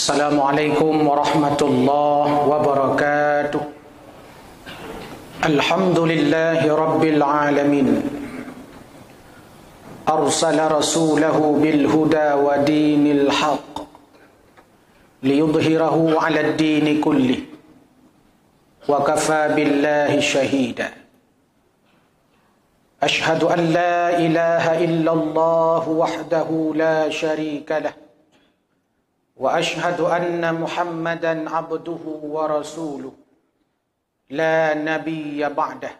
Assalamualaikum warahmatullahi wabarakatuh. Alhamdulillahi rabbil alamin. Arsala rasulahu bil huda wa dinil haqq liyudhhirahu 'ala ad-din kullih wa kafa billahi shahida. Ashhadu an la ilaha illallah wahdahu la sharika lah wa ashhadu anna Muhammadan abduhu wa rasuluh la nabiyya ba'dah.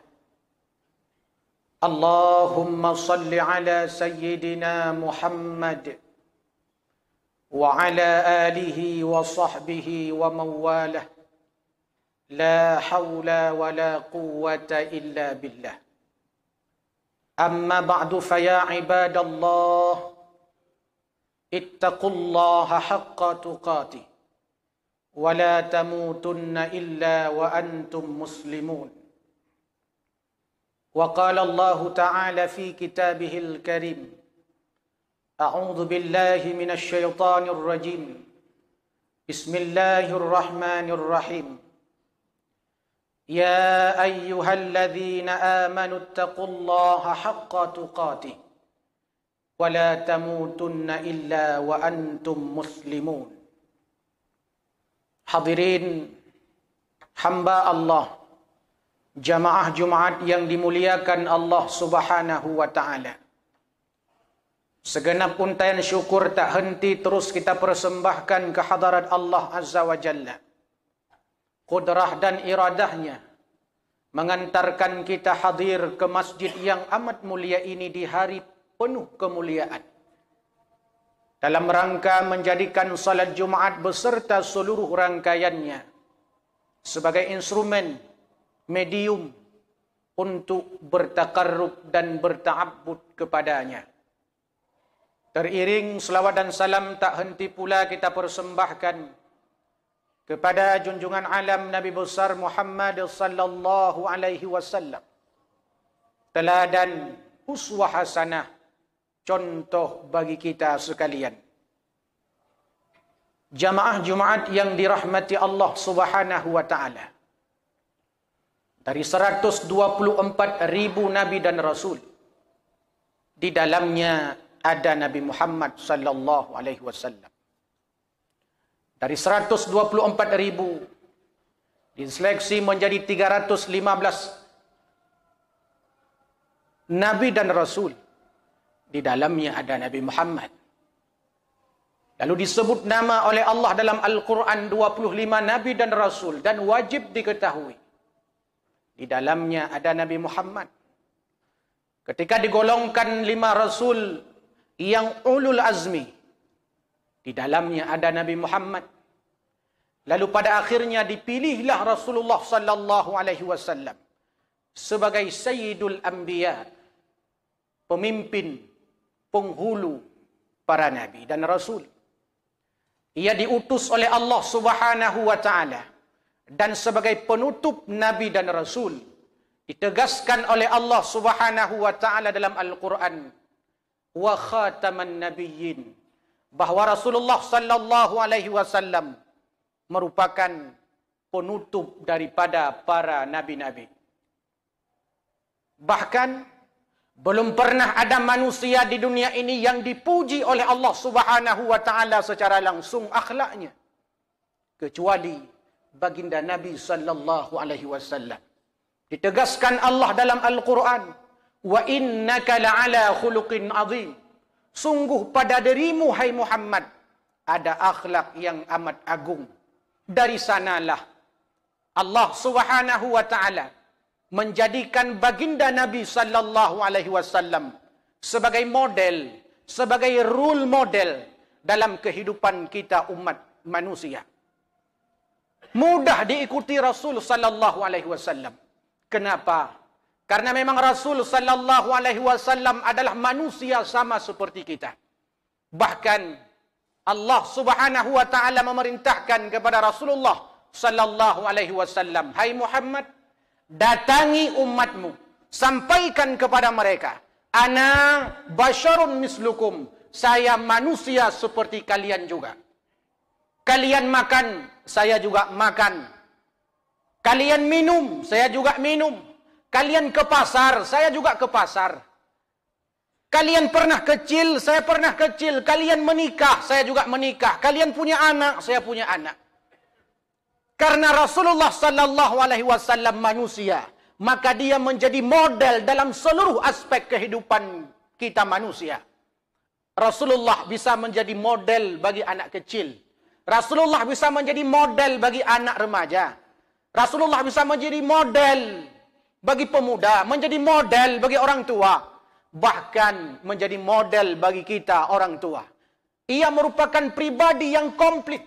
Allahumma salli ala sayyidina Muhammad wa ala alihi wa sahbihi wa mawalah. La hawla wa la quwwata illa billah. Amma ba'du fa ya ibadallah, ittaqullaha haqqa tuqatih wa la tamutunna illa wa antum muslimun. Wa qala Allah ta'ala fi kitabihil karim, a'udzu billahi minasy syaithanir rajim. Bismillahirrahmanirrahim. Ya ayyuhalladzina amanu ittaqullaha haqqa tuqatih wala tamutunna illa wa antum muslimun. Hadirin hamba Allah, jamaah Jumat yang dimuliakan Allah Subhanahu wa taala. Segenap untayan syukur tak henti terus kita persembahkan ke hadarat Allah Azza wa Jalla. Qudrah dan iradahnya mengantarkan kita hadir ke masjid yang amat mulia ini di hari penuh kemuliaan, dalam rangka menjadikan salat Jumat beserta seluruh rangkaiannya sebagai instrumen, medium untuk bertakarrub dan berta'abbud kepadanya. Teriring selawat dan salam tak henti pula kita persembahkan kepada junjungan alam Nabi besar Muhammad sallallahu alaihi wasallam, teladan uswah hasanah, contoh bagi kita sekalian. Jamaah Jumat yang dirahmati Allah Subhanahu wa taala. Dari 124,000 nabi dan rasul, di dalamnya ada Nabi Muhammad sallallahu alaihi wasallam. Dari 124,000 diseleksi menjadi 315 nabi dan rasul. Di dalamnya ada Nabi Muhammad. Lalu disebut nama oleh Allah dalam Al-Quran 25 nabi dan rasul, dan wajib diketahui di dalamnya ada Nabi Muhammad. Ketika digolongkan 5 rasul yang ulul azmi, di dalamnya ada Nabi Muhammad. Lalu pada akhirnya dipilihlah Rasulullah sallallahu alaihi wasallam sebagai Sayyidul Anbiya, pemimpin, penghulu para nabi dan rasul. Ia diutus oleh Allah Subhanahu wa taala, dan sebagai penutup nabi dan rasul ditegaskan oleh Allah Subhanahu wa taala dalam Al-Quran, wa khataman nabiyyin, bahwa Rasulullah sallallahu alaihi wasallam merupakan penutup daripada para nabi-nabi. Bahkan belum pernah ada manusia di dunia ini yang dipuji oleh Allah Subhanahu wa taala secara langsung akhlaknya, kecuali baginda Nabi sallallahu alaihi wasallam. Ditegaskan Allah dalam Al-Quran, wa innaka la'ala khuluqin azim. Sungguh pada dirimu hai Muhammad ada akhlak yang amat agung. Dari sanalah Allah Subhanahu wa taala menjadikan baginda Nabi sallallahu alaihi wasallam sebagai model, sebagai role model dalam kehidupan kita umat manusia. Mudah diikuti Rasul sallallahu alaihi wasallam. Kenapa? Karena memang Rasul sallallahu alaihi wasallam adalah manusia sama seperti kita. Bahkan Allah Subhanahu wa taala memerintahkan kepada Rasulullah sallallahu alaihi wasallam, hai Muhammad, datangi umatmu, sampaikan kepada mereka, ana basyarun mislukum, saya manusia seperti kalian juga. Kalian makan, saya juga makan. Kalian minum, saya juga minum. Kalian ke pasar, saya juga ke pasar. Kalian pernah kecil, saya pernah kecil. Kalian menikah, saya juga menikah. Kalian punya anak, saya punya anak. Karena Rasulullah sallallahu alaihi wasallam manusia, maka dia menjadi model dalam seluruh aspek kehidupan kita manusia. Rasulullah bisa menjadi model bagi anak kecil. Rasulullah bisa menjadi model bagi anak remaja. Rasulullah bisa menjadi model bagi pemuda, menjadi model bagi orang tua, bahkan menjadi model bagi kita orang tua. Ia merupakan pribadi yang komplit.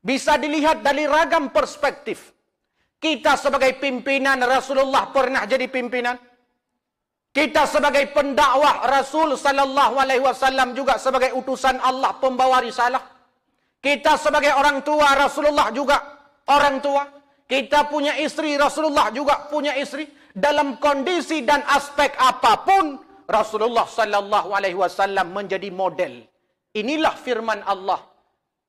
Bisa dilihat dari ragam perspektif. Kita sebagai pimpinan, Rasulullah pernah jadi pimpinan. Kita sebagai pendakwah, Rasul sallallahu alaihi wasallam juga sebagai utusan Allah pembawa risalah. Kita sebagai orang tua, Rasulullah juga orang tua. Kita punya istri, Rasulullah juga punya istri. Dalam kondisi dan aspek apapun, Rasulullah sallallahu alaihi wasallam menjadi model. Inilah firman Allah.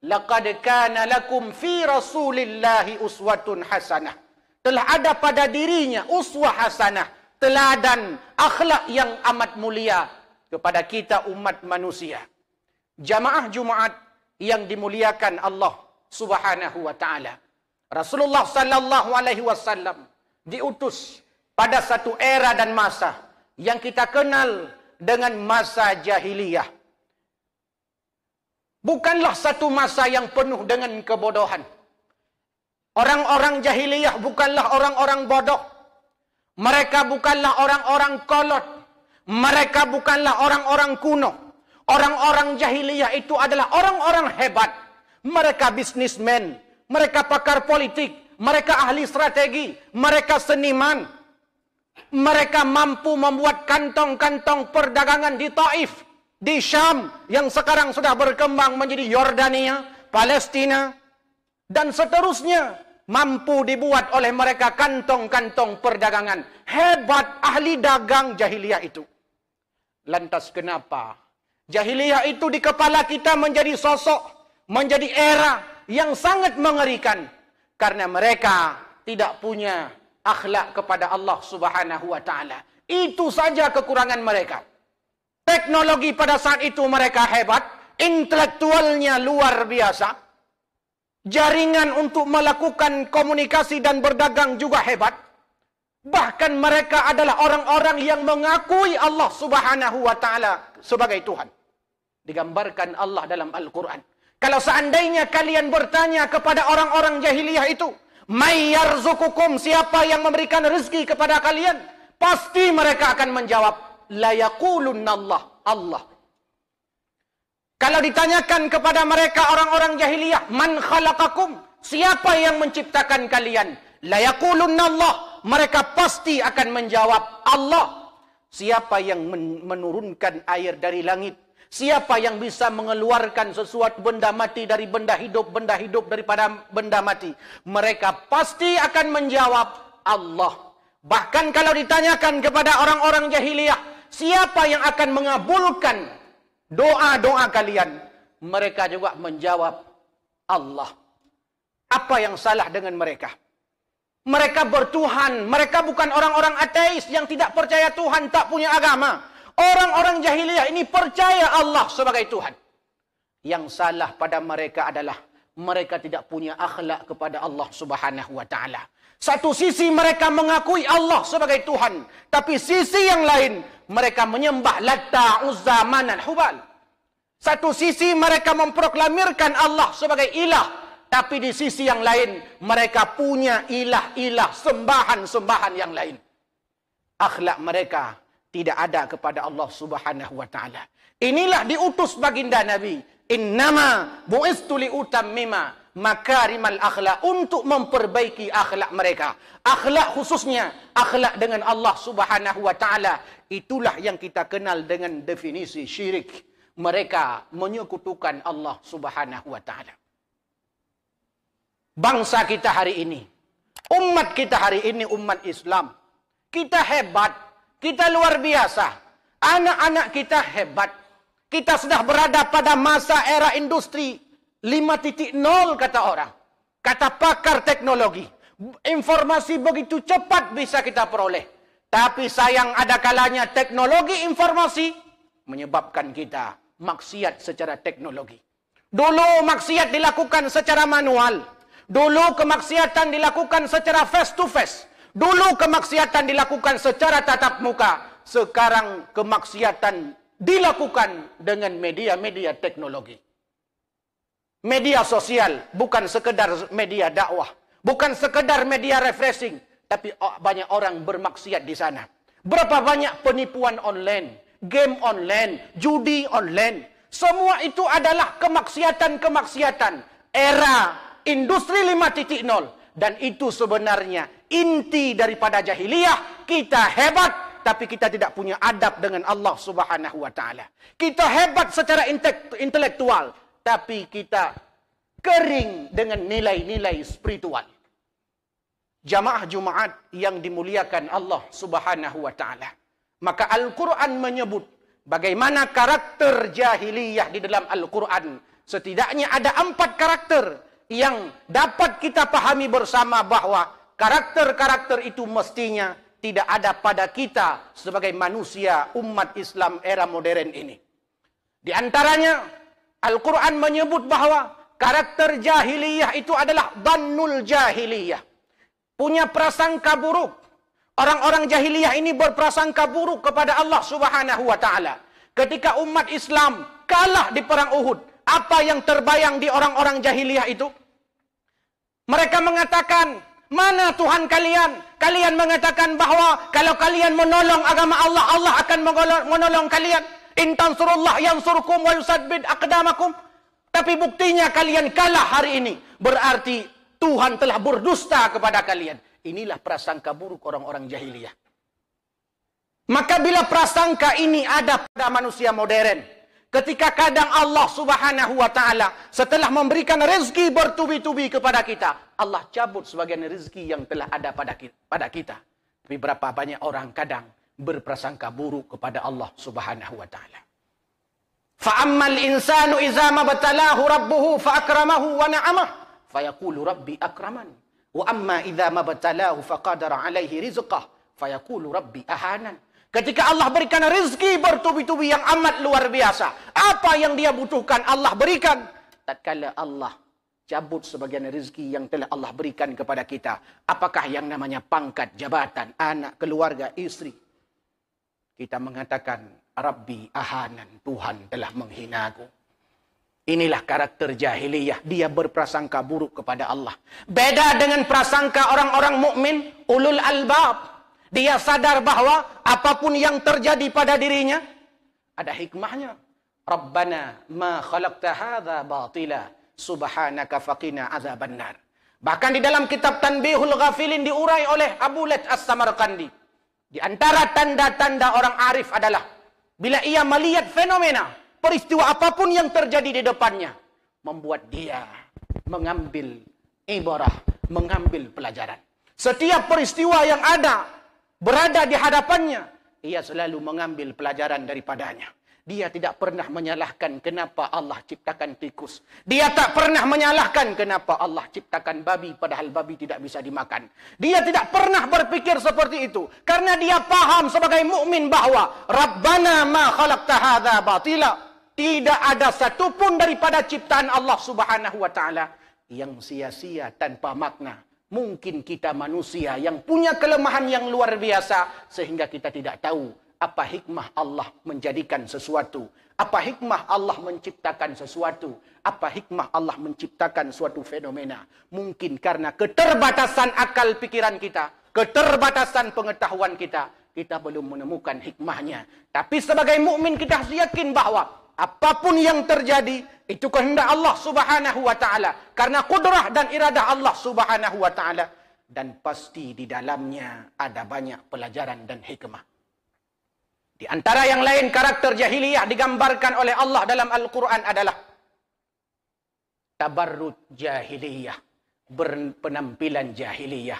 Laqad kana lakum fi Rasulillahi uswatun hasanah. Telah ada pada dirinya uswah hasanah, teladan akhlak yang amat mulia kepada kita umat manusia. Jamaah Jumat yang dimuliakan Allah Subhanahu wa taala. Rasulullah sallallahu alaihi wasallam diutus pada satu era dan masa yang kita kenal dengan masa jahiliyah. Bukanlah satu masa yang penuh dengan kebodohan. Orang-orang jahiliyah bukanlah orang-orang bodoh. Mereka bukanlah orang-orang kolot. Mereka bukanlah orang-orang kuno. Orang-orang jahiliyah itu adalah orang-orang hebat. Mereka bisnismen, mereka pakar politik, mereka ahli strategi, mereka seniman. Mereka mampu membuat kantong-kantong perdagangan di Taif, di Syam, yang sekarang sudah berkembang menjadi Yordania, Palestina, dan seterusnya. Mampu dibuat oleh mereka kantong-kantong perdagangan. Hebat ahli dagang jahiliyah itu. Lantas kenapa jahiliyah itu di kepala kita menjadi sosok, menjadi era yang sangat mengerikan? Karena mereka tidak punya akhlak kepada Allah Subhanahu wa taala. Itu saja kekurangan mereka. Teknologi pada saat itu mereka hebat, intelektualnya luar biasa. Jaringan untuk melakukan komunikasi dan berdagang juga hebat. Bahkan mereka adalah orang-orang yang mengakui Allah Subhanahu wa taala sebagai Tuhan. Digambarkan Allah dalam Al-Quran. Kalau seandainya kalian bertanya kepada orang-orang jahiliyah itu, "May yarzuqukum?" Siapa yang memberikan rezeki kepada kalian? Pasti mereka akan menjawab, "La yaqulunallah." Allah. Kalau ditanyakan kepada mereka orang-orang jahiliyah, "Man khalaqakum?" Siapa yang menciptakan kalian? La yaqulunallah. Mereka pasti akan menjawab, Allah. Siapa yang menurunkan air dari langit? Siapa yang bisa mengeluarkan sesuatu benda mati dari benda hidup daripada benda mati? Mereka pasti akan menjawab, Allah. Bahkan kalau ditanyakan kepada orang-orang jahiliyah, siapa yang akan mengabulkan doa-doa kalian? Mereka juga menjawab, Allah. Apa yang salah dengan mereka? Mereka bertuhan. Mereka bukan orang-orang ateis yang tidak percaya Tuhan, tak punya agama. Orang-orang jahiliyah ini percaya Allah sebagai Tuhan. Yang salah pada mereka adalah mereka tidak punya akhlak kepada Allah Subhanahu wa taala. Satu sisi mereka mengakui Allah sebagai Tuhan, tapi sisi yang lain mereka menyembah Latta, Uzza, Manat, Hubal. Satu sisi mereka memproklamirkan Allah sebagai ilah, tapi di sisi yang lain mereka punya ilah-ilah, sembahan-sembahan yang lain. Akhlak mereka tidak ada kepada Allah Subhanahu wa taala. Inilah diutus baginda Nabi. Innama bu'istu liutammima makarimal akhlak, untuk memperbaiki akhlak mereka. Akhlak khususnya akhlak dengan Allah Subhanahu wa taala. Itulah yang kita kenal dengan definisi syirik. Mereka menyekutukan Allah Subhanahu wa taala. Bangsa kita hari ini, umat kita hari ini, umat Islam, kita hebat, kita luar biasa. Anak-anak kita hebat. Kita sudah berada pada masa era industri 5.0 kata orang. Kata pakar teknologi. Informasi begitu cepat bisa kita peroleh. Tapi sayang ada kalanya teknologi informasi menyebabkan kita maksiat secara teknologi. Dulu maksiat dilakukan secara manual. Dulu kemaksiatan dilakukan secara face to face. Dulu kemaksiatan dilakukan secara tatap muka. Sekarang kemaksiatan dilakukan dengan media-media teknologi. Media sosial bukan sekedar media dakwah, bukan sekedar media refreshing, tapi banyak orang bermaksiat di sana. Berapa banyak penipuan online, game online, judi online. Semua itu adalah kemaksiatan-kemaksiatan era industri 5.0. Dan itu sebenarnya inti daripada jahiliyah. Kita hebat, tapi kita tidak punya adab dengan Allah Subhanahu wa taala. Kita hebat secara intelektual, tapi kita kering dengan nilai-nilai spiritual. Jamaah Jumaat yang dimuliakan Allah Subhanahu wa taala. Maka Al-Quran menyebut bagaimana karakter jahiliyah di dalam Al-Quran. Setidaknya ada 4 karakter yang dapat kita pahami bersama bahwa karakter-karakter itu mestinya tidak ada pada kita sebagai manusia umat Islam era modern ini. Di antaranya, Al-Quran menyebut bahwa karakter jahiliyah itu adalah dhannul jahiliyah. Punya prasangka buruk. Orang-orang jahiliyah ini berprasangka buruk kepada Allah Subhanahu wa taala. Ketika umat Islam kalah di perang Uhud, apa yang terbayang di orang-orang jahiliyah itu? Mereka mengatakan, mana Tuhan kalian? Kalian mengatakan bahwa kalau kalian menolong agama Allah, Allah akan menolong kalian. In tansurullah yansurkum wa yusabbit aqdamakum. Tapi buktinya kalian kalah hari ini. Berarti Tuhan telah berdusta kepada kalian. Inilah prasangka buruk orang-orang jahiliyah. Maka bila prasangka ini ada pada manusia modern, ketika kadang Allah Subhanahu wa taala setelah memberikan rezeki bertubi-tubi kepada kita, Allah cabut sebagian rezeki yang telah ada pada kita. Tapi berapa banyak orang kadang berprasangka buruk kepada Allah Subhanahu wa taala. Fa ammal insanu idza mabtalahu rabbuhu fa akramahu wa na'amahu fayaqulu rabbi akraman. Wa amma idza mabtalahu faqadara alaihi rizqah fayaqulu rabbi ahanan. Ketika Allah berikan rezeki bertubi-tubi yang amat luar biasa, apa yang dia butuhkan Allah berikan. Tatkala Allah cabut sebagian rezeki yang telah Allah berikan kepada kita, apakah yang namanya pangkat, jabatan, anak, keluarga, istri, kita mengatakan Rabbi ahanan, Tuhan telah menghinaku. Inilah karakter jahiliyah. Dia berprasangka buruk kepada Allah. Beda dengan prasangka orang-orang mukmin, ulul albab. Dia sadar bahwa apapun yang terjadi pada dirinya ada hikmahnya. Rabbana ma khalaqta hadza batila subhanaka faqina azabannar. Bahkan di dalam kitab Tanbihul Ghafilin diurai oleh Abu Lat As-Samarqandi. Di antara tanda-tanda orang arif adalah bila ia melihat fenomena, peristiwa apapun yang terjadi di depannya, membuat dia mengambil ibarah, mengambil pelajaran. Setiap peristiwa yang berada di hadapannya, ia selalu mengambil pelajaran daripadanya. Dia tidak pernah menyalahkan kenapa Allah ciptakan tikus. Dia tak pernah menyalahkan kenapa Allah ciptakan babi padahal babi tidak bisa dimakan. Dia tidak pernah berpikir seperti itu karena dia paham sebagai mukmin bahwa Rabbana ma khalaqta hadza batila. Tidak ada satupun daripada ciptaan Allah Subhanahu wa taala yang sia-sia tanpa makna. Mungkin kita manusia yang punya kelemahan yang luar biasa sehingga kita tidak tahu apa hikmah Allah menjadikan sesuatu, apa hikmah Allah menciptakan sesuatu, apa hikmah Allah menciptakan suatu fenomena. Mungkin karena keterbatasan akal pikiran kita, keterbatasan pengetahuan kita, kita belum menemukan hikmahnya. Tapi sebagai mukmin kita harus yakin bahwa apapun yang terjadi itu kehendak Allah Subhanahu wa taala karena kudrah dan iradah Allah Subhanahu wa taala, dan pasti di dalamnya ada banyak pelajaran dan hikmah. Di antara yang lain karakter jahiliyah digambarkan oleh Allah dalam Al-Qur'an adalah tabarrud jahiliyah, berpenampilan jahiliyah.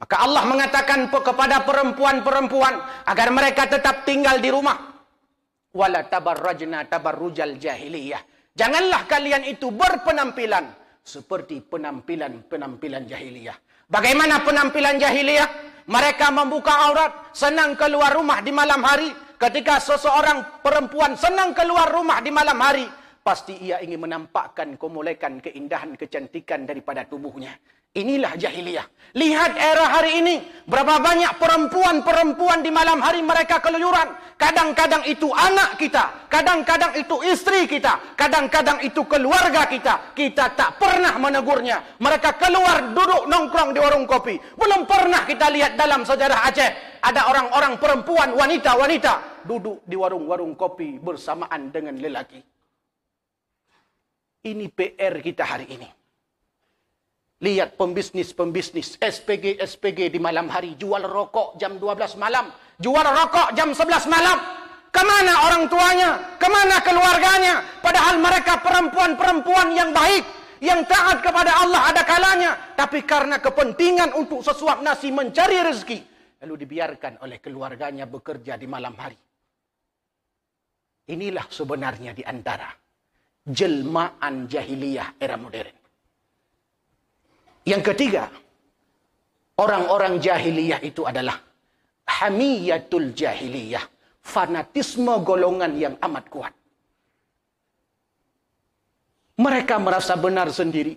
Maka Allah mengatakan kepada perempuan-perempuan agar mereka tetap tinggal di rumah. Wala tabarrajna tabarrujal jahiliyah. Janganlah kalian itu berpenampilan seperti penampilan jahiliyah. Bagaimana penampilan jahiliyah? Mereka membuka aurat, senang keluar rumah di malam hari. Ketika seseorang perempuan senang keluar rumah di malam hari, pasti ia ingin menampakkan kemolekan, keindahan, kecantikan daripada tubuhnya. Inilah jahiliyah. Lihat era hari ini, berapa banyak perempuan-perempuan di malam hari mereka keluyuran. Kadang-kadang itu anak kita, kadang-kadang itu istri kita, kadang-kadang itu keluarga kita. Kita tak pernah menegurnya. Mereka keluar duduk nongkrong di warung kopi. Belum pernah kita lihat dalam sejarah Aceh ada orang-orang perempuan, wanita-wanita duduk di warung-warung kopi bersamaan dengan lelaki. Ini PR kita hari ini. Lihat pembisnis-pembisnis, SPG di malam hari, jual rokok jam 12 malam, jual rokok jam 11 malam. Kemana orang tuanya? Kemana keluarganya? Padahal mereka perempuan-perempuan yang baik, yang taat kepada Allah ada kalanya. Tapi karena kepentingan untuk sesuap nasi mencari rezeki, lalu dibiarkan oleh keluarganya bekerja di malam hari. Inilah sebenarnya di antara jelmaan jahiliyah era modern. Yang ketiga, orang-orang jahiliyah itu adalah hamiyatul jahiliyah, fanatisme golongan yang amat kuat. Mereka merasa benar sendiri.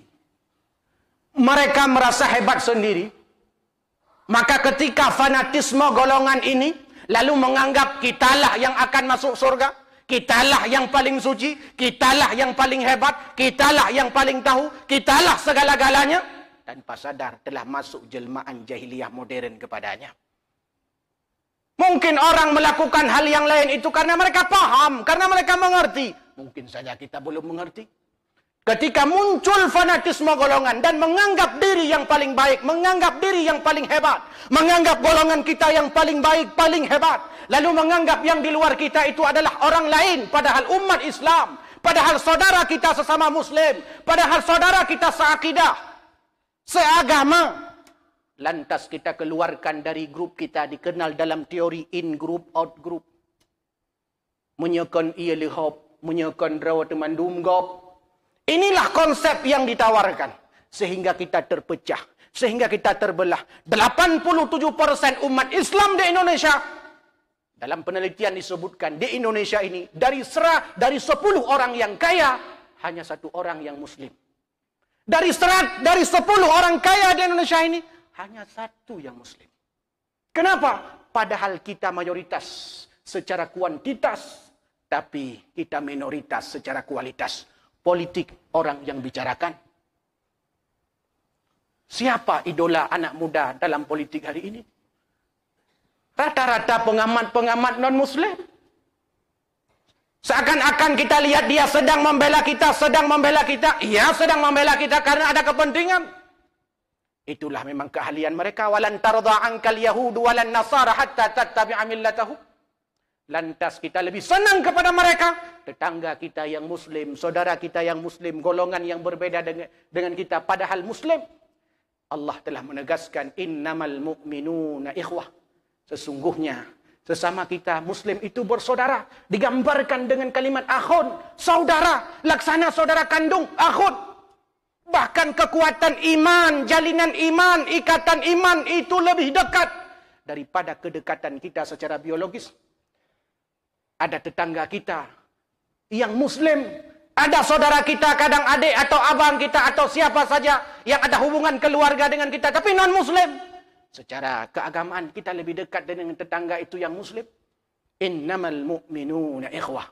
Mereka merasa hebat sendiri. Maka ketika fanatisme golongan ini lalu menganggap kitalah yang akan masuk surga, kitalah yang paling suci, kitalah yang paling hebat, kitalah yang paling tahu, kitalah segala-galanya, tanpa sadar telah masuk jelmaan jahiliyah modern kepadanya. Mungkin orang melakukan hal yang lain itu karena mereka paham, karena mereka mengerti. Mungkin saja kita belum mengerti. Ketika muncul fanatisme golongan dan menganggap diri yang paling baik, menganggap diri yang paling hebat, menganggap golongan kita yang paling baik, paling hebat, lalu menganggap yang di luar kita itu adalah orang lain, padahal umat Islam, padahal saudara kita sesama Muslim, padahal saudara kita seakidah, seagama. Lantas kita keluarkan dari grup kita, dikenal dalam teori in group, out group. Menyekan ia lihop, menyekan rawa teman dumgop. Inilah konsep yang ditawarkan. Sehingga kita terpecah. Sehingga kita terbelah. 87% umat Islam di Indonesia. Dalam penelitian disebutkan di Indonesia ini, dari 10 orang yang kaya, hanya 1 orang yang Muslim. Dari 10 orang kaya di Indonesia ini, hanya 1 yang Muslim. Kenapa? Padahal kita mayoritas secara kuantitas, tapi kita minoritas secara kualitas. Politik orang yang bicarakan. Siapa idola anak muda dalam politik hari ini? Rata-rata pengamat-pengamat non-Muslim. Seakan-akan kita lihat dia sedang membela kita, Iya, sedang membela kita karena ada kepentingan. Itulah memang keahlian mereka. Walan tardha ankal yahudu walan nasara hatta tattabi'a millatahum. Lantas kita lebih senang kepada mereka, tetangga kita yang Muslim, saudara kita yang Muslim, golongan yang berbeda dengan kita padahal Muslim. Allah telah menegaskan innamal mu'minuna ikhwah. Sesungguhnya sesama kita Muslim itu bersaudara. Digambarkan dengan kalimat akhun, saudara, laksana saudara kandung, akhun. Bahkan kekuatan iman, jalinan iman, ikatan iman itu lebih dekat daripada kedekatan kita secara biologis. Ada tetangga kita yang Muslim, ada saudara kita, kadang adik atau abang kita atau siapa saja yang ada hubungan keluarga dengan kita, tapi non-Muslim. Secara keagamaan kita lebih dekat dengan tetangga itu yang Muslim. Innamal mu'minuna ikhwah.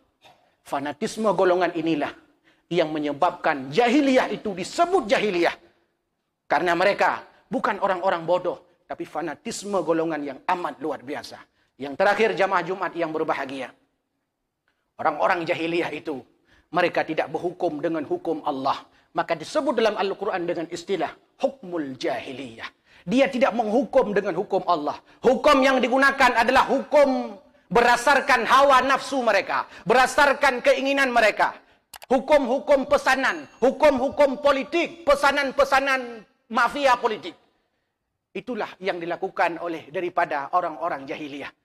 Fanatisme golongan inilah yang menyebabkan jahiliyah itu disebut jahiliyah. Karena mereka bukan orang-orang bodoh, tapi fanatisme golongan yang amat luar biasa. Yang terakhir, jamaah Jumat yang berbahagia. Orang-orang jahiliyah itu, mereka tidak berhukum dengan hukum Allah. Maka disebut dalam Al-Quran dengan istilah hukmul jahiliyah. Dia tidak menghukum dengan hukum Allah. Hukum yang digunakan adalah hukum berdasarkan hawa nafsu mereka. Berdasarkan keinginan mereka. Hukum-hukum pesanan. Hukum-hukum politik. Pesanan-pesanan mafia politik. Itulah yang dilakukan oleh daripada orang-orang jahiliyah.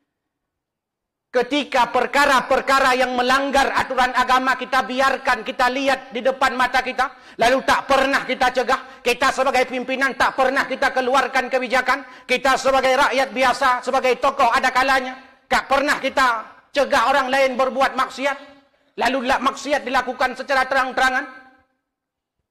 Ketika perkara-perkara yang melanggar aturan agama kita biarkan, kita lihat di depan mata kita, lalu tak pernah kita cegah. Kita sebagai pimpinan tak pernah kita keluarkan kebijakan. Kita sebagai rakyat biasa, sebagai tokoh ada kalanya, tak pernah kita cegah orang lain berbuat maksiat. Lalu maksiat dilakukan secara terang-terangan.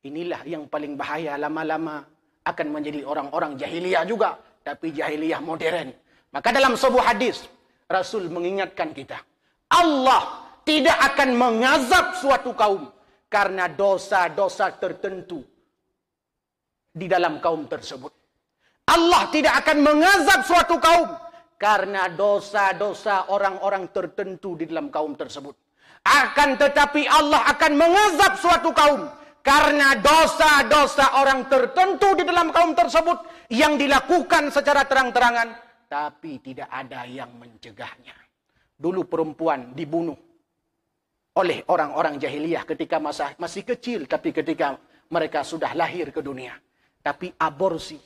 Inilah yang paling bahaya, lama-lama akan menjadi orang-orang jahiliyah juga, tapi jahiliyah modern. Maka dalam sebuah hadis, Rasul mengingatkan kita, Allah tidak akan mengazab suatu kaum karena dosa-dosa tertentu di dalam kaum tersebut. Allah tidak akan mengazab suatu kaum karena dosa-dosa orang-orang tertentu di dalam kaum tersebut. Akan tetapi Allah akan mengazab suatu kaum karena dosa-dosa orang tertentu di dalam kaum tersebut yang dilakukan secara terang-terangan, tapi tidak ada yang mencegahnya. Dulu perempuan dibunuh oleh orang-orang jahiliyah ketika masih kecil, tapi ketika mereka sudah lahir ke dunia. Tapi aborsi,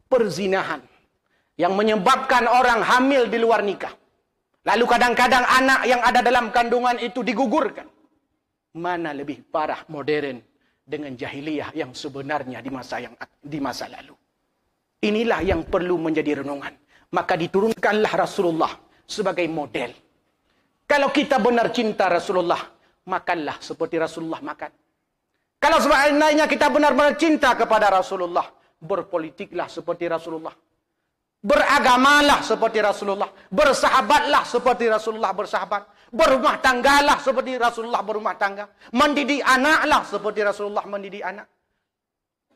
perzinahan, yang menyebabkan orang hamil di luar nikah. Lalu kadang-kadang anak yang ada dalam kandungan itu digugurkan. Mana lebih parah modern dengan jahiliyah yang sebenarnya di masa lalu. Inilah yang perlu menjadi renungan. Maka diturunkanlah Rasulullah sebagai model. Kalau kita benar cinta Rasulullah, makanlah seperti Rasulullah makan. Kalau sebenarnya kita benar-benar cinta kepada Rasulullah, berpolitiklah seperti Rasulullah. Beragamalah seperti Rasulullah. Bersahabatlah seperti Rasulullah bersahabat. Berumah tanggalah seperti Rasulullah berumah tangga. Mendidik anaklah seperti Rasulullah mendidik anak.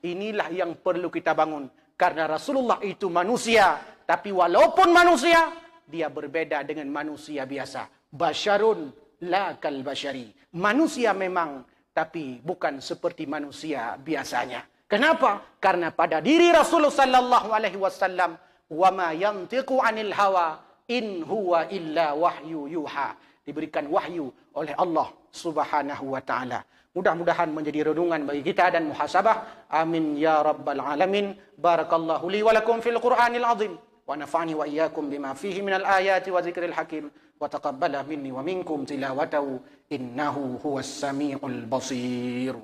Inilah yang perlu kita bangun. Karena Rasulullah itu manusia. Tapi walaupun manusia, dia berbeda dengan manusia biasa. Basyarun la kal basyari. Manusia memang, tapi bukan seperti manusia biasanya. Kenapa? Karena pada diri Rasulullah sallallahu alaihi wasallam, wa ma yantiqu 'anil hawa in huwa illa wahyu yuha. Diberikan wahyu oleh Allah Subhanahu wa taala. Mudah-mudahan menjadi renungan bagi kita dan muhasabah. Amin ya rabbal alamin. Barakallahu li wa lakum fil Qur'anil azim. Wa nafa'ani wa iyyakum bima fihi minal ayati wa dzikril hakim. Wa taqabbala minni wa minkum tilawatahu innahu huwas samiul basir.